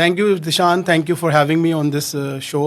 Thank you, Dishan. Thank you for having me on this show.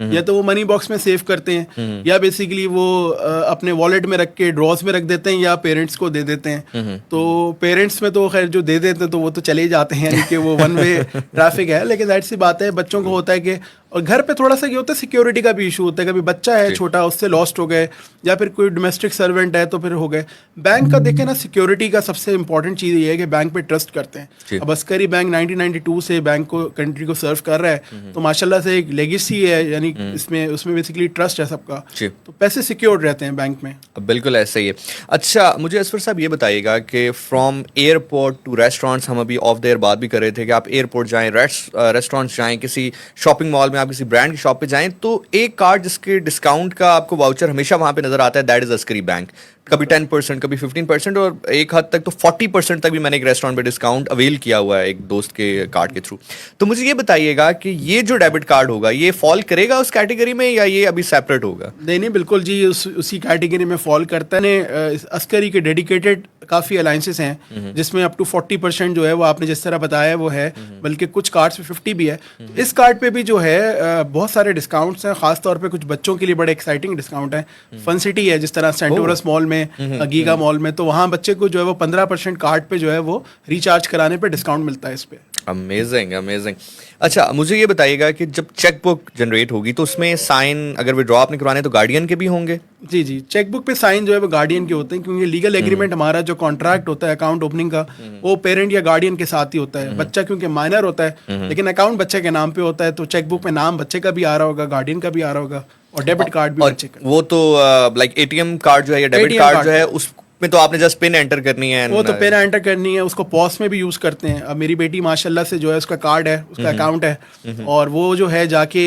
یا تو وہ منی box میں سیو کرتے ہیں, یا بیسیکلی وہ اپنے والیٹ میں رکھ کے ڈراز میں رکھ دیتے ہیں, یا پیرنٹس کو دے دیتے ہیں. تو پیرنٹس میں تو خیر جو دے دیتے ہیں تو وہ تو چلے ہی جاتے ہیں, یعنی کہ وہ ون وے ٹریفک ہے. لیکن ظاہر سی بات ہے بچوں کو ہوتا ہے کہ, اور گھر پہ تھوڑا سا یہ ہوتا ہے سیکیورٹی کا بھی ایشو ہوتا ہے, کبھی بچہ ہے چھوٹا اس سے لاسٹ ہو گئے, یا پھر کوئی ڈومیسٹک سرونٹ ہے تو پھر ہو گئے. بینک کا دیکھیں نا, سیکیورٹی کا سب سے امپورٹنٹ چیز یہ ہے کہ بینک پہ ٹرسٹ کرتے ہیں. اب عسکری بینک 1992 سے بینک کو کنٹری کو سرو کر رہا ہے, تو ماشاء اللہ سے ایک لیگیسی ہے, یعنی اس میں بیسیکلی ٹرسٹ ہے سب کا, تو پیسے سیکیورڈ رہتے ہیں بینک میں. بالکل ایسا ہی ہے. اچھا مجھے اسفر صاحب یہ بتائیے گا کہ فرام ایئرپورٹ ٹو ریسٹورینٹس, ہم ابھی آف دیئر بات بھی کر رہے تھے کہ آپ ایئرپورٹ جائیں, ریسٹورینٹس جائیں, کسی شاپنگ مال میں آپ کسی برانڈ کی شاپ پہ جائیں, تو ایک کارڈ جس کے ڈسکاؤنٹ کا آپ کو واؤچر ہمیشہ وہاں پہ نظر آتا ہے, دیٹ از عسکری بینک. کبھی 10%, کبھی 15%, اور ایک حد تک تو 40% تک بھی میں نے ایک ریسٹورینٹ پہ ڈسکاؤنٹ اویل کیا ہوا ہے ایک دوست کے کارڈ کے تھرو. تو مجھے یہ بتائیے گا کہ یہ جو ڈیبٹ کارڈ ہوگا یہ فال کرے گا اس کیٹیگری میں, یا یہ ابھی سیپریٹ ہوگا؟ نہیں بالکل جی, اسی کیٹیگری میں فال کرتا ہے. عسکری کے ڈیڈیکیٹڈ کافی الائنسز ہیں جس میں اپ ٹو 40% جو ہے وہ آپ نے جس طرح بتایا وہ ہے, بلکہ کچھ کارڈس پہ 50 بھی ہے. اس کارڈ پہ بھی جو ہے بہت سارے ڈسکاؤنٹس ہیں, خاص طور پہ کچھ بچوں کے لیے بڑے ایکسائٹنگ ڈسکاؤنٹ ہیں. فن سٹی ہے جس طرح سینٹورس مال میں, گیگا مال میں, تو وہاں بچے کو جو ہے وہ 15% کارڈ پہ جو ہے وہ ریچارج کرانے پہ ڈسکاؤنٹ ملتا ہے اس پہ. Amazing amazing. اچھا مجھے یہ بتائیے گا کہ جب چیک بک جنریٹ ہوگی تو اس میں سائن اگر ودرا آپ نے کروانے تو گارڈین کے بھی ہوں گے؟ جی, چیک بک پہ سائن جو ہے وہ گارڈین کے ہوتے ہیں, کیونکہ لیگل ایگریمنٹ ہمارا جو کانٹریکٹ ہوتا ہے اکاؤنٹ اوپننگ کا وہ پیرنٹ یا گارڈین کے ساتھ ہی ہوتا ہے. بچہ کیونکہ مائنر ہوتا ہے لیکن اکاؤنٹ بچے کے نام پہ ہوتا ہے, تو چیک بک پہ نام بچے کا بھی آ رہا ہوگا, گارڈین کا بھی آ رہا ہوگا, اور ڈیبٹ کارڈ بھی بچے کا. وہ تو like ATM card جو ہے یا ڈیبٹ کارڈ جو ہے اس میں تو آپ نے جسٹ پن انٹر کرنی ہے, وہ تو پن انٹر کرنی ہے, اس کو پوس میں بھی یوز کرتے ہیں. اب میری بیٹی ماشاء اللہ سے جو ہے اس کا کارڈ ہے, اس کا اکاؤنٹ ہے, اور وہ جو ہے جا کے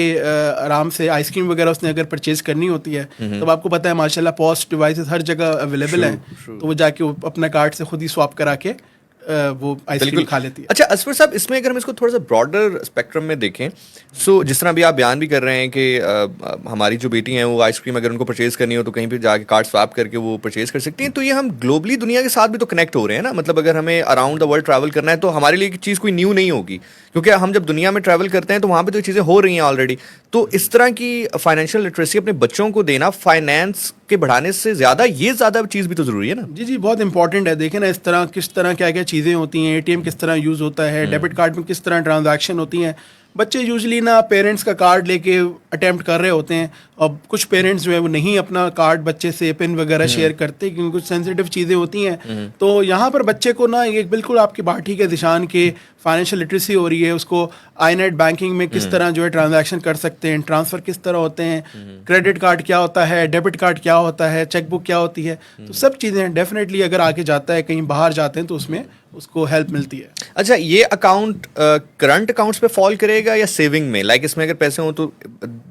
آرام سے آئس کریم وغیرہ اس نے اگر پرچیز کرنی ہوتی ہے تو آپ کو پتہ ہے ماشاء اللہ پوسٹ ڈیوائسز ہر جگہ اویلیبل ہیں, تو وہ جا کے اپنا کارڈ سے خود ہی سواپ کرا کے وہ آئس کریم کھا لیتی ہے. اچھا اسفر صاحب, اس میں اگر ہم اس کو تھوڑا سا براڈر اسپیکٹرم میں دیکھیں, سو جس طرح بھی آپ بیان بھی کر رہے ہیں کہ ہماری جو بیٹی ہیں وہ آئس کریم اگر ان کو پرچیز کرنی ہو تو کہیں پہ جا کے کارڈ سویپ کر کے وہ پرچیز کر سکتی ہیں, تو یہ ہم گلوبلی دنیا کے ساتھ بھی تو کنیکٹ ہو رہے ہیں نا. مطلب اگر ہمیں اراؤنڈ دا ورلڈ ٹریول کرنا ہے تو ہمارے لیے چیز کوئی نیو نہیں ہوگی, کیونکہ ہم جب دنیا میں ٹریول کرتے ہیں تو وہاں پہ تو یہ چیزیں ہو رہی ہیں آلریڈی. تو اس طرح کی فائنینشیل لٹریسی اپنے بچوں کو دینا فائنینس کے بڑھانے سے زیادہ یہ زیادہ چیز بھی تو ضروری ہے نا. جی بہت امپورٹنٹ ہے. دیکھیں نا اس طرح کس طرح کیا کیا چیزیں ہوتی ہیں, اے ٹی ایم کس طرح یوز ہوتا ہے, ڈیبٹ کارڈ میں کس طرح ٹرانزیکشن ہوتی ہیں. بچے یوزلی نا پیرنٹس کا کارڈ لے کے اٹیمپٹ کر رہے ہوتے ہیں, اور کچھ پیرنٹس جو ہے وہ نہیں اپنا کارڈ بچے سے پن وغیرہ شیئر کرتے کیونکہ کچھ سینسیٹیو چیزیں ہوتی ہیں. تو یہاں پر بچے کو نا یہ بالکل آپ کی بات ٹھیک ہے ذیشان کے فائنینشیل لٹریسی ہو رہی ہے, اس کو آئی نیٹ بینکنگ میں کس طرح جو ہے ٹرانزیکشن کر سکتے ہیں, ٹرانسفر کس طرح ہوتے ہیں, کریڈٹ کارڈ کیا ہوتا ہے, ڈیبٹ کارڈ کیا ہوتا ہے, چیک بک کیا ہوتی ہے, تو سب چیزیں ڈیفینیٹلی اگر آگے جاتا ہے کہیں باہر جاتے ہیں تو اس میں اس کو ہیلپ ملتی ہے. اچھا یہ اکاؤنٹ کرنٹ اکاؤنٹس پہ فال کرے گا یا سیونگ میں؟ لائک اس میں اگر پیسے ہوں تو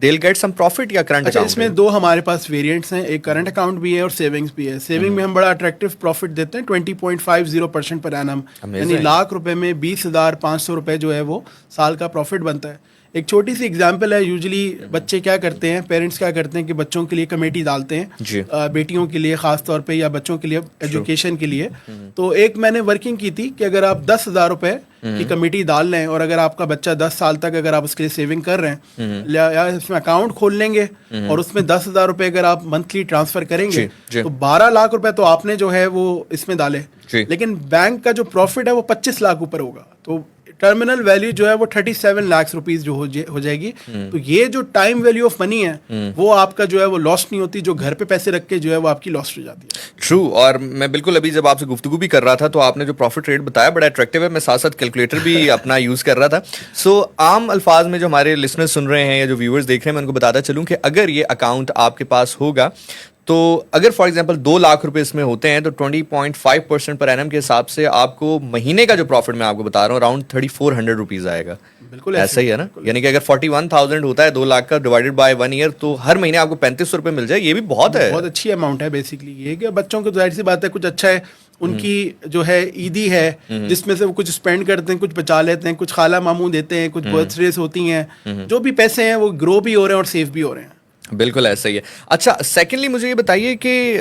دے ول گیٹ سم پروفٹ یا کرنٹ اکاؤنٹ؟ اس میں دو ہمارے پاس ویریئنٹس ہیں, ایک کرنٹ اکاؤنٹ بھی ہے اور سیونگس بھی ہے. سیونگ میں ہم بڑا اٹریکٹیو پروفٹ دیتے ہیں 20.50% پر اینم, یعنی لاکھ روپے میں 20,500 روپے جو ہے وہ سال کا پروفٹ بنتا ہے. ایک چھوٹی سی اگزامپل ہے, یوزلی بچے کیا کرتے ہیں, پیرنٹس کیا کرتے ہیں کہ بچوں کے لیے کمیٹی ڈالتے ہیں, بیٹیوں کے لیے خاص طور پہ یا بچوں کے لیے ایجوکیشن کے لیے. تو ایک میں نے ورکنگ کی تھی کہ اگر آپ 10,000 روپے کی کمیٹی ڈال لیں اور اگر آپ کا بچہ 10 سال تک اگر آپ اس کے لیے سیونگ کر رہے ہیں یا اس میں اکاؤنٹ کھول لیں گے اور اس میں 10,000 روپے اگر آپ منتھلی ٹرانسفر کریں گے تو 12 لاکھ روپے تو آپ نے جو ہے وہ اس میں ڈالے, لیکن بینک کا جو پروفٹ ہے وہ 25 لاکھ اوپر ہوگا. تو ٹرمینل ویلیو جو ہے وہ 37 لاکھ روپیز جو ہو جائے گی. تو یہ جو ٹائم ویلیو آف منی ہے وہ آپ کا جو ہے وہ لاسٹ نہیں ہوتی, جو گھر پہ پیسے رکھ کے جو ہے وہ آپ کی لاسٹ ہو جاتی ہے. ٹرو. اور میں بالکل ابھی جب آپ سے گفتگو بھی کر رہا تھا تو آپ نے جو پروفٹ ریٹ بتایا بڑا اٹریکٹیو ہے, میں ساتھ ساتھ کیلکولیٹر بھی اپنا یوز کر رہا تھا. سو عام الفاظ میں جو ہمارے لسنر سن رہے ہیں یا جو ویورز دیکھ رہے ہیں میں ان کو بتاتا چلوں کہ اگر یہ اکاؤنٹ آپ کے پاس ہوگا تو اگر فار ایگزامپل 2 لاکھ روپے اس میں ہوتے ہیں تو 20.5% پر اینم کے حساب سے آپ کو مہینے کا جو پروفٹ میں آپ کو بتا رہا ہوں اراؤنڈ 3,400 روپیز آئے گا. بالکل ایسا ہی ہے نا, یعنی کہ اگر 41,000 ہوتا ہے 2 لاکھ کا ڈیوائڈیڈ بائی 1 ایئر تو ہر مہینے آپ کو 3,500 روپے مل جائے. یہ بھی بہت ہے, بہت اچھی اماؤنٹ ہے. بیسکلی یہ کہ بچوں کو ظاہر سی بات ہے کچھ اچھا ہے, ان کی جو ہے عیدی ہے جس میں سے وہ کچھ اسپینڈ کرتے ہیں, کچھ بچا لیتے ہیں, کچھ خالہ ماموں دیتے ہیں, کچھ برتھ ڈیز ہوتی ہیں, جو بھی پیسے ہیں وہ گرو بھی ہو رہے ہیں اور سیو بھی ہو رہے ہیں. بالکل ایسا ہی ہے. اچھا سیکنڈلی مجھے یہ بتائیے کہ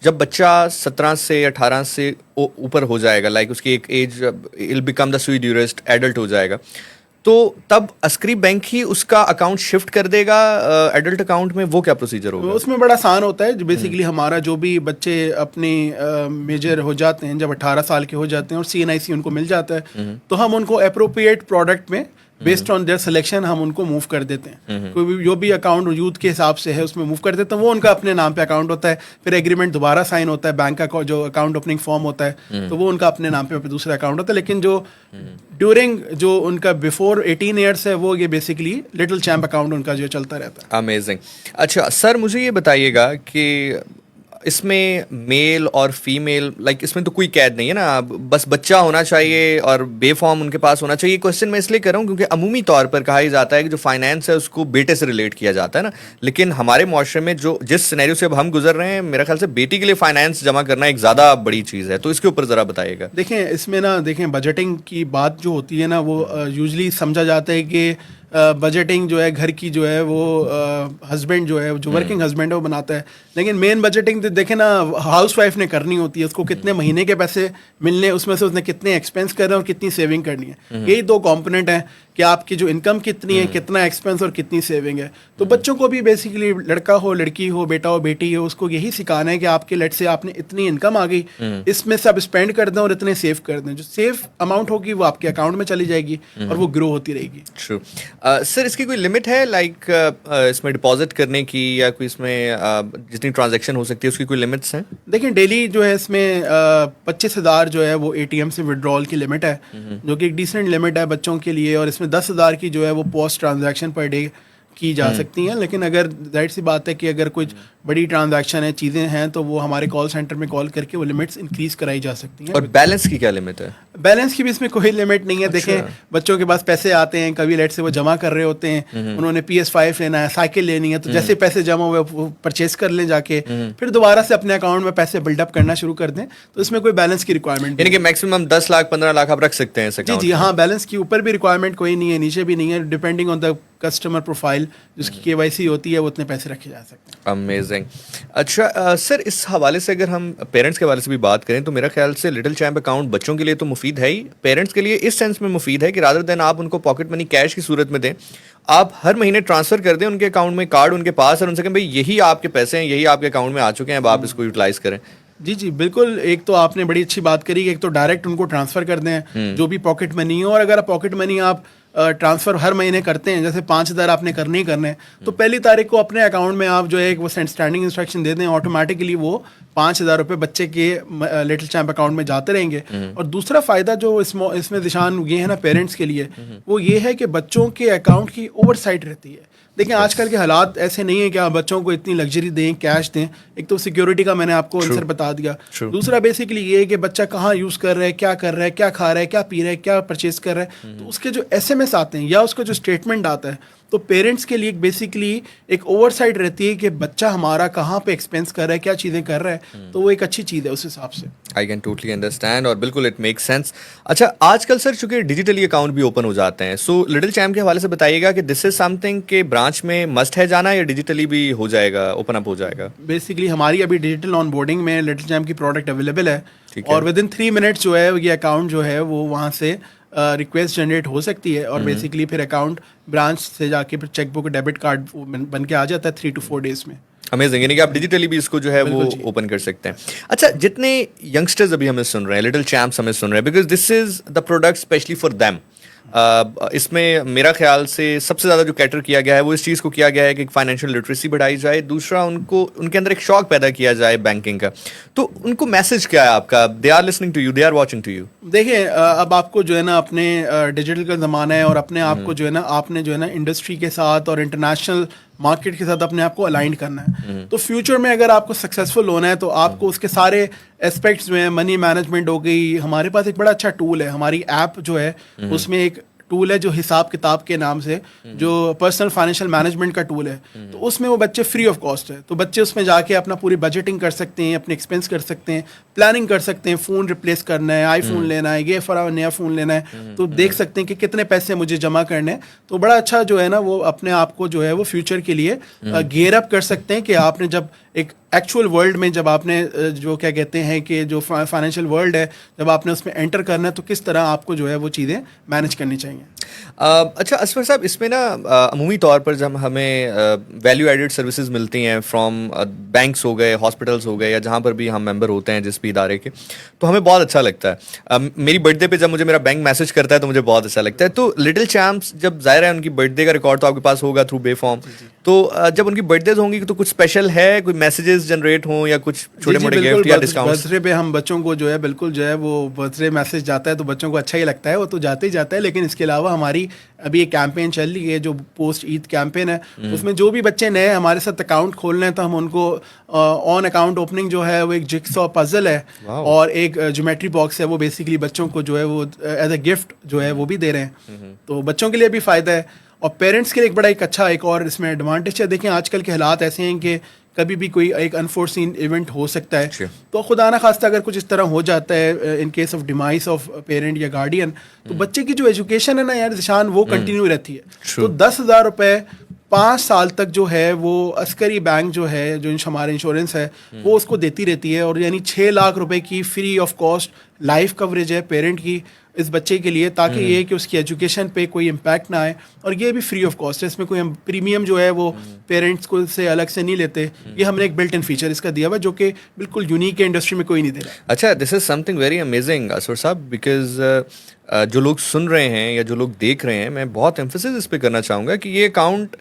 جب بچہ 17 سے 18 سے اوپر ہو جائے گا, لائک اس کی ایک ایج ول بیکم دا سوئی ڈیورسٹ ایڈلٹ ہو جائے گا, تو تب عسکری بینک ہی اس کا اکاؤنٹ شفٹ کر دے گا ایڈلٹ اکاؤنٹ میں, وہ کیا پروسیجر ہوگا؟ اس میں بڑا آسان ہوتا ہے. جو بیسیکلی ہمارا جو بھی بچے اپنے میجر ہو جاتے ہیں, جب 18 سال کے ہو جاتے ہیں اور CNIC ان کو مل جاتا ہے, تو ہم ان کو اپروپریٹ پروڈکٹ میں بیسڈ آن دیئر سلیکشن ہم ان کو موو کر دیتے ہیں. کوئی بھی جو بھی اکاؤنٹ یوتھ کے حساب سے ہے اس میں موو کر دیتے ہیں, وہ ان کا اپنے نام پہ اکاؤنٹ ہوتا ہے. پھر ایگریمنٹ دوبارہ سائن ہوتا ہے, بینک کا جو اکاؤنٹ اوپننگ فارم ہوتا ہے تو وہ ان کا اپنے نام پہ دوسرا اکاؤنٹ ہوتا ہے. لیکن جو ڈیورنگ جو ان کا بیفور 18 ایئرس ہے وہ یہ بیسکلی لٹل چیمپ اکاؤنٹ ان کا جو چلتا رہتا ہے. امیزنگ. اچھا سر مجھے یہ بتائیے گا کہ اس میں میل اور فیمیل لائک اس میں تو کوئی قید نہیں ہے نا, بس بچہ ہونا چاہیے اور بے فارم ان کے پاس ہونا چاہیے. کوشچن میں اس لیے کر رہا ہوں کیونکہ عمومی طور پر کہا ہی جاتا ہے کہ جو فائنینس ہے اس کو بیٹے سے ریلیٹ کیا جاتا ہے نا, لیکن ہمارے معاشرے میں جو جس سینیریو سے اب ہم گزر رہے ہیں میرا خیال سے بیٹی کے لیے فائنینس جمع کرنا ایک زیادہ بڑی چیز ہے, تو اس کے اوپر ذرا بتائیے گا. دیکھیں اس میں نا دیکھیں بجٹنگ کی بات جو ہوتی ہے نا وہ یوزلی سمجھا جاتا ہے کہ بجٹنگ جو ہے گھر کی جو ہے وہ ہسبینڈ جو ہے جو ورکنگ ہسبینڈ ہے وہ بناتا ہے. لیکن مین بجٹنگ دیکھیں نا ہاؤس وائف نے کرنی ہوتی ہے. اس کو کتنے مہینے کے پیسے ملنے, اس میں سے اس نے کتنے ایکسپینس کرنے اور کتنی سیونگ کرنی ہے. یہی دو کمپوننٹ ہیں کہ آپ کی جو انکم کتنی ہے, کتنا ایکسپینس اور کتنی سیونگ ہے. تو بچوں کو بھی بیسیکلی لڑکا ہو لڑکی ہو بیٹا ہو بیٹی ہو اس کو یہی سکھانا ہے کہ آپ کے لیٹ سے آپ نے اتنی انکم آ گئی, اس میں سے آپ اسپینڈ کر دیں اور اتنے سیو کر دیں. جو سیف اماؤنٹ ہوگی وہ آپ کے اکاؤنٹ میں چلی جائے گی اور وہ گرو ہوتی رہے گی. ٹرو. سر اس کی کوئی لمٹ ہے لائک اس میں ڈپازٹ کرنے کی یا کوئی اس میں جتنی ٹرانزیکشن ہو سکتی ہے اس کی کوئی لمٹس ہیں؟ دیکھیں ڈیلی جو ہے اس میں 25,000 جو ہے وہ ATM سے وڈرال کی لمٹ ہے, جو کہ ایک ڈیسنٹ لمٹ ہے بچوں کے لیے. اور اس میں 10,000 کی جو ہے وہ پوسٹ ٹرانزیکشن پر ڈے کی جا سکتی ہیں. لیکن اگر ظاہر سی بات ہے کہ اگر کچھ بڑی ٹرانزیکشن ہے چیزیں ہیں تو وہ ہمارے کال سینٹر میں کال کر کے وہ لمٹس انکریز کرائی جا سکتی ہیں. اور بیلنس کی کیا لمٹ ہے؟ بیلنس کی بھی اس میں کوئی لمٹ نہیں ہے. دیکھیں بچوں کے پاس پیسے آتے ہیں, کبھی لیٹ سے وہ جمع کر رہے ہوتے ہیں, انہوں نے PS5 لینا ہے, سائیکل لینی ہے, تو جیسے پیسے جمع ہوئے وہ پرچیز کر لیں جا کے, پھر دوبارہ سے اپنے اکاؤنٹ میں پیسے بلڈ اپ کرنا شروع کر دیں. تو اس میں کوئی بیلنس کی ریکوائرمنٹ یعنی کہ میکسیمم 10 لاکھ 15 لاکھ آپ رکھ سکتے ہیں. جی ہاں, بیلنس کی اوپر بھی ریکوائرمنٹ کوئی نہیں ہے, نیچے بھی نہیں ہے. Depending on the customer profile جس کی KYC ہوتی ہے وہ اتنے پیسے رکھے جا سکتے ہیں. امیزنگ. اچھا سر اس حوالے سے اگر ہم پیرنٹس کے حوالے سے بھی بات کریں تو میرا خیال سے لٹل چیمپ اکاؤنٹ بچوں کے لیے تو مفید ہے ہی, پیرنٹس کے لیے اس سینس میں مفید ہے کہ رادر دین آپ ان کو پاکٹ منی کیش کی صورت میں دیں, آپ ہر مہینے ٹرانسفر کر دیں ان کے اکاؤنٹ میں, کارڈ ان کے پاس, اور ان سے کہیں بھائی یہی آپ کے پیسے ہیں, یہی آپ کے اکاؤنٹ میں آ چکے ہیں, اب آپ اس کو یوٹیلائز کریں. جی بالکل. ایک تو آپ نے بڑی اچھی بات کری کہ ایک تو ڈائریکٹ ان کو ٹرانسفر کر دیں جو بھی پاکٹ منی ہو. اور اگر پاکٹ منی آپ ٹرانسفر ہر مہینے کرتے ہیں, جیسے 5,000 آپ نے کرنے ہی کرنے ہیں, تو پہلی تاریخ کو اپنے اکاؤنٹ میں آپ جو ہے وہ اسٹینڈنگ انسٹرکشن دے دیں, آٹومیٹکلی وہ 5,000 روپے بچے کے لٹل چیمپ اکاؤنٹ میں جاتے رہیں گے. اور دوسرا فائدہ جو اس میں ذیشان یہ ہے نا پیرنٹس کے لیے, وہ یہ ہے کہ بچوں کے اکاؤنٹ کی اوور سائٹ رہتی ہے. دیکھیں آج کل کے حالات ایسے نہیں ہیں کہ آپ بچوں کو اتنی لگژری دیں, کیش دیں. ایک تو سیکیورٹی کا میں نے آپ کو آنسر بتا دیا. دوسرا بیسیکلی یہ ہے کہ بچہ کہاں یوز کر رہا ہے, کیا کر رہا ہے, کیا کھا رہا ہے, کیا پی رہا ہے, کیا پرچیز کر رہا ہے. تو اس کے جو SMS آتے ہیں یا اس کا جو اسٹیٹمنٹ آتا ہے, تو پیرنٹس کے لیے بیسیکلی ایک اوور سائٹ رہتی ہے کہ بچہ ہمارا کہاں پہ ایکسپینس کر رہا ہے, کیا چیزیں کر رہا ہے. تو وہ ایک اچھی چیز ہے اس حساب سے. آئی کین ٹوٹلی انڈرسٹینڈ اور بالکل اٹ میک سینس. اچھا آج کل سر چونکہ ڈیجیٹلی اکاؤنٹ بھی اوپن ہو جاتے ہیں, سو لٹل چیمپ کے حوالے سے بتائیے گا کہ دس از سم تھنگ کہ برانچ میں مسٹ ہے جانا یا ڈیجیٹلی بھی ہو جائے گا, اوپن اپ ہو جائے گا؟ بیسیکلی ہماری ابھی ڈیجیٹل آن بورڈنگ میں لٹل چیمپ کی پروڈکٹ اویلیبل ہے, اور ود ان 3 منٹس جو ہے یہ اکاؤنٹ جو ہے وہ وہاں سے ریکویسٹ جنریٹ ہو سکتی ہے. اور بیسیکلی پھر اکاؤنٹ برانچ سے جا کے پھر چیک بک ڈیبٹ کارڈ بن کے آ جاتا ہے 3 to 4 days میں. امیزنگ. یعنی کہ آپ ڈیجیٹلی بھی اس کو جو ہے وہ اوپن کر سکتے ہیں. اچھا جتنے ینگسٹرز ابھی ہمیں سن رہے ہیں, لٹل چیمپس ہمیں سن رہے ہیں, because this is the product specially for them. اس میں میرا خیال سے سب سے زیادہ جو کیٹر کیا گیا ہے وہ اس چیز کو کیا گیا ہے کہ فائنینشیل لٹریسی بڑھائی جائے, دوسرا ان کے اندر ایک شوق پیدا کیا جائے بینکنگ کا. تو ان کو میسج کیا ہے آپ کا؟ They are listening to you, they are watching to you. دیکھیں اب آپ کو جو ہے نا اپنے ڈیجیٹل کا زمانہ ہے, اور اپنے آپ کو جو ہے نا آپ نے جو ہے نا انڈسٹری کے ساتھ اور انٹرنیشنل مارکیٹ کے ساتھ اپنے آپ کو الائنڈ کرنا ہے. تو فیوچر میں اگر آپ کو سکسیزفل ہونا ہے تو آپ کو اس کے سارے اسپیکٹس جو ہیں, منی مینجمنٹ ہو گئی, ہمارے پاس ایک بڑا اچھا ٹول ہے, ہماری ایپ جو ہے اس میں ایک ٹول ہے جو حساب کتاب کے نام سے, جو پرسنل فائنینشیل مینجمنٹ کا ٹول ہے. تو اس میں وہ بچے فری آف کاسٹ ہے, تو بچے اس میں جا کے اپنا پوری بجٹنگ کر سکتے ہیں, اپنے ایکسپینس کر سکتے ہیں, پلاننگ کر سکتے ہیں, فون ریپلیس کرنا ہے, آئی فون لینا ہے, یہ نیا فون لینا ہے, تو دیکھ سکتے ہیں کہ کتنے پیسے مجھے جمع کرنے ہیں. تو بڑا اچھا جو ہے نا وہ اپنے آپ کو جو ہے وہ فیوچر کے لیے گیئر اپ کر سکتے ہیں کہ آپ نے جب ایک ایکچوئل ورلڈ میں جب آپ نے جو کیا کہتے ہیں کہ جو فائنینشیل ورلڈ ہے جب آپ نے اس میں انٹر کرنا ہے تو کس طرح آپ کو جو ہے وہ چیزیں مینیج کرنی چاہیے. اچھا اسفر صاحب, اس میں نا عمومی طور پر جب ہمیں ویلیو ایڈیڈ سروسز ملتی ہیں فرام بینکس ہو گئے, ہاسپٹلس ہو گئے, یا جہاں پر بھی ہم ممبر ہوتے ہیں جس بھی ادارے کے, تو ہمیں بہت اچھا لگتا ہے. میری برتھ ڈے پہ جب مجھے میرا بینک میسج کرتا ہے تو مجھے بہت اچھا لگتا ہے. تو لٹل چیمپس جب ظاہر ہے ان کی برتھ ڈے کا ریکارڈ تو آپ کے پاس ہوگا تھرو بے فارم, تو جب ان کی برتھ ڈیز ہوں گی تو کچھ اسپیشل ہے, کوئی میسیجز جنریٹ ہوں یا کچھ چھوٹے موٹے گفٹ یا ڈسکاؤنٹ؟ برتھ ڈے پہ ہم بچوں کو جو ہے بالکل جو ہے وہ برتھ ڈے میسج جاتا ہے تو بچوں کو اچھا ہی لگتا ہے, وہ تو جاتے ہی جاتا ہے. لیکن اس کے علاوہ ہماری ابھی ایک کیمپین چل رہی ہے جو پوسٹ عید کیمپین ہے, اس میں جو بھی بچے نئے ہمارے ساتھ اکاؤنٹ کھولنا ہے تو ہم ان کو آن اکاؤنٹ اوپننگ جو ہے وہ ایک جگسا پزل ہے اور ایک جیومیٹری باکس ہے, وہ بیسیکلی بچوں کو جو ہے وہ ایز اے گفٹ جو ہے وہ بھی دے رہے ہیں. تو بچوں کے لیے بھی فائدہ ہے اور پیرنٹس کے لیے ایک بڑا ایک اچھا ایک اور اس میں ایڈوانٹیج ہے. دیکھیں آج کل کے حالات ایسے ہیں کہ کبھی بھی کوئی ایک انفورسین ایونٹ ہو سکتا ہے, تو خدا نہ خواستہ اگر کچھ اس طرح ہو جاتا ہے in case of demise of parent یا گارڈین, تو بچے کی جو ایجوکیشن ہے نا یار ذیشان وہ کنٹینیو رہتی ہے. تو 10,000 روپے 5 سال تک جو ہے وہ عسکری بینک جو ہے جو ہمارے انشورنس ہے وہ اس کو دیتی رہتی ہے, اور یعنی 6 لاکھ روپے کی free of cost life coverage ہے پیرنٹ کی اس بچے کے لیے, تاکہ یہ کہ اس کی ایجوکیشن پہ کوئی امپیکٹ نہ آئے, اور یہ بھی فری آف کاسٹ ہے. اس میں کوئی ہم پریمیم جو ہے وہ پیرنٹس کو سے الگ سے نہیں لیتے, یہ ہم نے ایک بلٹ ان فیچر اس کا دیا ہوا جو کہ بالکل یونیک ہے, انڈسٹری میں کوئی نہیں دے رہا. اچھا, this is something very amazing Asfar صاحب, بیکاز جو لوگ سن رہے ہیں یا جو لوگ دیکھ رہے ہیں, میں بہت ایمفیسس اس پہ کرنا چاہوں گا کہ یہ اکاؤنٹ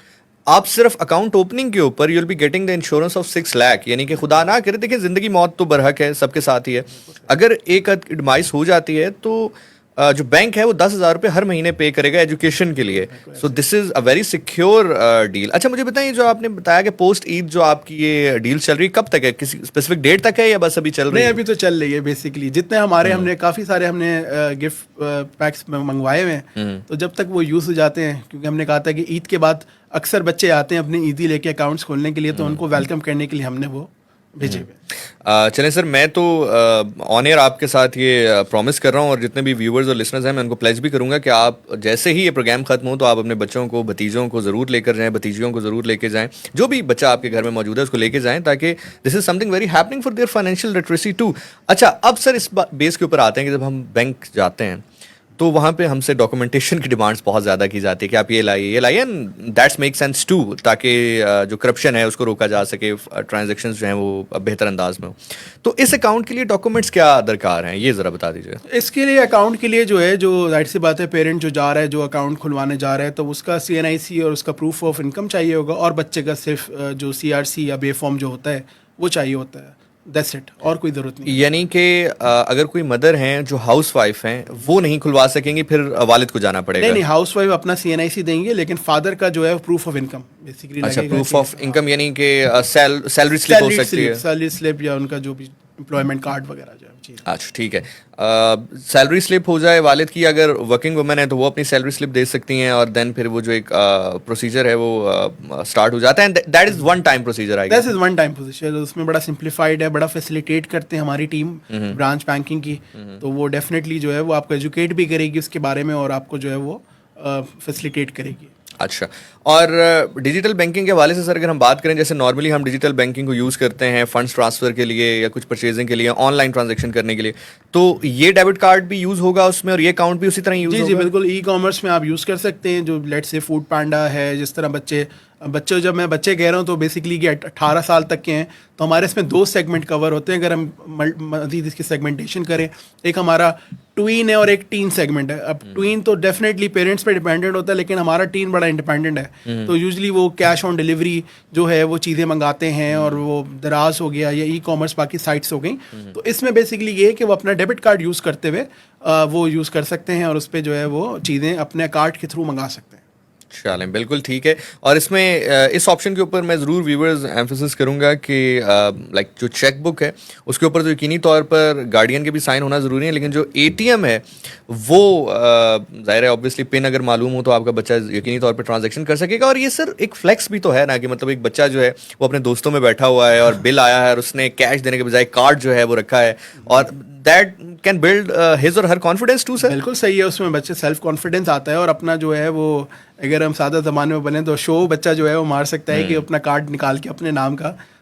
آپ صرف اکاؤنٹ اوپننگ کے اوپر you will be getting the insurance of 6 lakh, یعنی کہ خدا نہ کرے, دیکھیں زندگی موت تو برحق ہے, سب کے ساتھ ہی ہے. اگر ایک ڈیمائس ہو جاتی ہے تو جو بینک ہے وہ 10,000 روپے ہر مہینے پے کرے گا ایجوکیشن کے لیے. سو دس از اے ویری سیکیور ڈیل. اچھا مجھے بتائیں, جو آپ نے بتایا کہ پوسٹ عید جو آپ کی یہ ڈیل چل رہی ہے کب تک ہے, کسی اسپیسیفک ڈیٹ تک ہے یا بس ابھی چل رہی ہے؟ نہیں, ابھی تو چل رہی ہے. بیسیکلی جتنے ہمارے ہم نے کافی سارے ہم نے گفٹ پیکس منگوائے ہوئے ہیں, تو جب تک وہ یوز ہو جاتے ہیں, کیونکہ ہم نے کہا تھا کہ عید کے بعد اکثر بچے آتے ہیں اپنی عیدی لے کے اکاؤنٹس کھولنے کے لیے, تو ان کو ویلکم کرنے کے لیے ہم نے وہ بھیجے ہوئے. چلیں سر, میں تو آن ایئر آپ کے ساتھ یہ پرومس کر رہا ہوں, اور جتنے بھی ویورز اور لسنرز ہیں میں ان کو پلیج بھی کروں گا کہ آپ جیسے ہی یہ پروگرام ختم ہو تو آپ اپنے بچوں کو, بھتیجوں کو ضرور لے کر جائیں, بھتیجیوں کو ضرور لے کے جائیں, جو بھی بچہ آپ کے گھر میں موجود ہے اس کو لے کے جائیں, تاکہ this is something very happening for their financial literacy too. اچھا اب سر اس بیس کے اوپر آتے ہیں کہ جب ہم بینک جاتے ہیں تو وہاں پہ ہم سے ڈاکومنٹیشن کی ڈیمانڈس بہت زیادہ کی جاتی ہے کہ آپ یہ لائیے, and that's make sense too, تاکہ جو کرپشن ہے اس کو روکا جا سکے, ٹرانزیکشنز جو ہیں وہ بہتر انداز میں ہوں. تو اس اکاؤنٹ کے لیے ڈاکومنٹس کیا درکار ہیں, یہ ذرا بتا دیجیے. اس کے لیے اکاؤنٹ کے لیے جو ہے, جو ظاہر سی بات ہے پیرنٹ جو جا رہا ہے, جو اکاؤنٹ کھلوانے جا رہا ہے, تو اس کا CNIC اور اس کا پروف آف انکم چاہیے ہوگا, اور بچے کا صرف جو CRC یا بے فارم جو ہوتا ہے وہ چاہیے ہوتا ہے. دیٹس اٹ, اور کوئی ضرورت نہیں. یعنی کہ اگر کوئی مدر ہیں جو ہاؤس وائف ہیں وہ نہیں کھلوا سکیں گی, پھر والد کو جانا پڑے گا؟ نہیں, ہاؤس وائف اپنا CNIC دیں گے, لیکن فادر کا جو ہے پروف آف انکم بیسیکلی. اچھا, پروف آف انکم یعنی کہ سیلری سلپ ہو سکتی ہے, سیلری سلپ یا ان کا جو بھی امپلائمنٹ کارڈ وغیرہ جو ہے. اچھا ٹھیک ہے, سیلری سلپ ہو جائے والد کی, اگر ورکنگ وومن ہے تو وہ اپنی سیلری سلپ دے سکتی ہیں, اور دین پھر وہ جو ایک پروسیجر ہے وہ اسٹارٹ ہو جاتا ہے. That is one time procedure. That is one time procedure. اس میں بڑا سمپلیفائڈ ہے, بڑا فیسیلیٹیٹ کرتے ہیں ہماری ٹیم برانچ بینکنگ کی, تو وہ ڈیفینیٹلی جو ہے وہ آپ کو ایجوکیٹ بھی کرے گی اس کے بارے میں, اور آپ کو جو ہے وہ فیسیلیٹیٹ کرے گی. اچھا, اور ڈیجیٹل بینکنگ کے حوالے سے سر اگر ہم بات کریں, جیسے نارملی ہم ڈیجیٹل بینکنگ کو یوز کرتے ہیں فنڈس ٹرانسفر کے لیے یا کچھ پرچیزنگ کے لیے, آن لائن ٹرانزیکشن کرنے کے لیے, تو یہ ڈیبٹ کارڈ بھی یوز ہوگا اس میں, اور یہ اکاؤنٹ بھی اسی طرح یوز ہوگا؟ جی بالکل, ای کامرس میں آپ یوز کر سکتے ہیں. جو لیٹ سے فوڈ پانڈا ہے, جس طرح بچے جب میں بچے کہہ رہا ہوں تو بیسکلی کہ 18 سال تک کے ہیں, تو ہمارے اس میں 2 سیگمنٹ کور ہوتے ہیں. اگر ہم مزید اس کی سیگمنٹیشن کریں, ایک ہمارا ٹوین ہے اور ایک ٹین سیگمنٹ ہے. اب ٹوین تو ڈیفینیٹلی پیرنٹس پہ ڈیپینڈنٹ ہوتا ہے, لیکن ہمارا ٹین بڑا انڈیپینڈنٹ ہے, تو یوزلی وہ کیش آن ڈلیوری جو ہے وہ چیزیں منگاتے ہیں, اور وہ دراز ہو گیا یا ای کامرس باقی سائٹس ہو گئیں, تو اس میں بیسکلی یہ ہے کہ وہ اپنا ڈیبٹ کارڈ یوز کرتے ہوئے وہ یوز کر سکتے ہیں, اور اس پہ جو ہے وہ چیزیں اپنے کارڈ کے تھرو منگا سکتے ہیں. چلیں بالکل ٹھیک ہے. اور اس میں اس آپشن کے اوپر میں ضرور ویورز ایمفیسس کروں گا کہ لائک جو چیک بک ہے اس کے اوپر تو یقینی طور پر گارڈین کے بھی سائن ہونا ضروری ہے, لیکن جو ATM ہے وہ ظاہر ہے اوبویسلی پن اگر معلوم ہو تو آپ کا بچہ یقینی طور پر ٹرانزیکشن کر سکے گا. اور یہ سر ایک فلیکس بھی تو ہے نا, کہ مطلب ایک بچہ جو ہے وہ اپنے دوستوں میں بیٹھا ہوا ہے اور بل آیا ہے اور اس نے کیش دینے کے بجائے کارڈ جو ہے وہ رکھا ہے, اور that can build his or Hare confidence to. سر بالکل صحیح ہے, اس میں بچے سیلف کانفیڈینس آتا ہے, اور اپنا جو ہے وہ اگر ہم سادہ زمانے میں بنے تو شو بچہ جو ہے وہ مار سکتا ہے کہ اپنا کارڈ نکال کے اپنے نام کا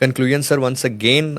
conclusion sir, once again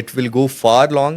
it will go far long,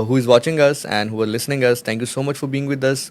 who is watching us and who are listening us, thank you so much for being with us.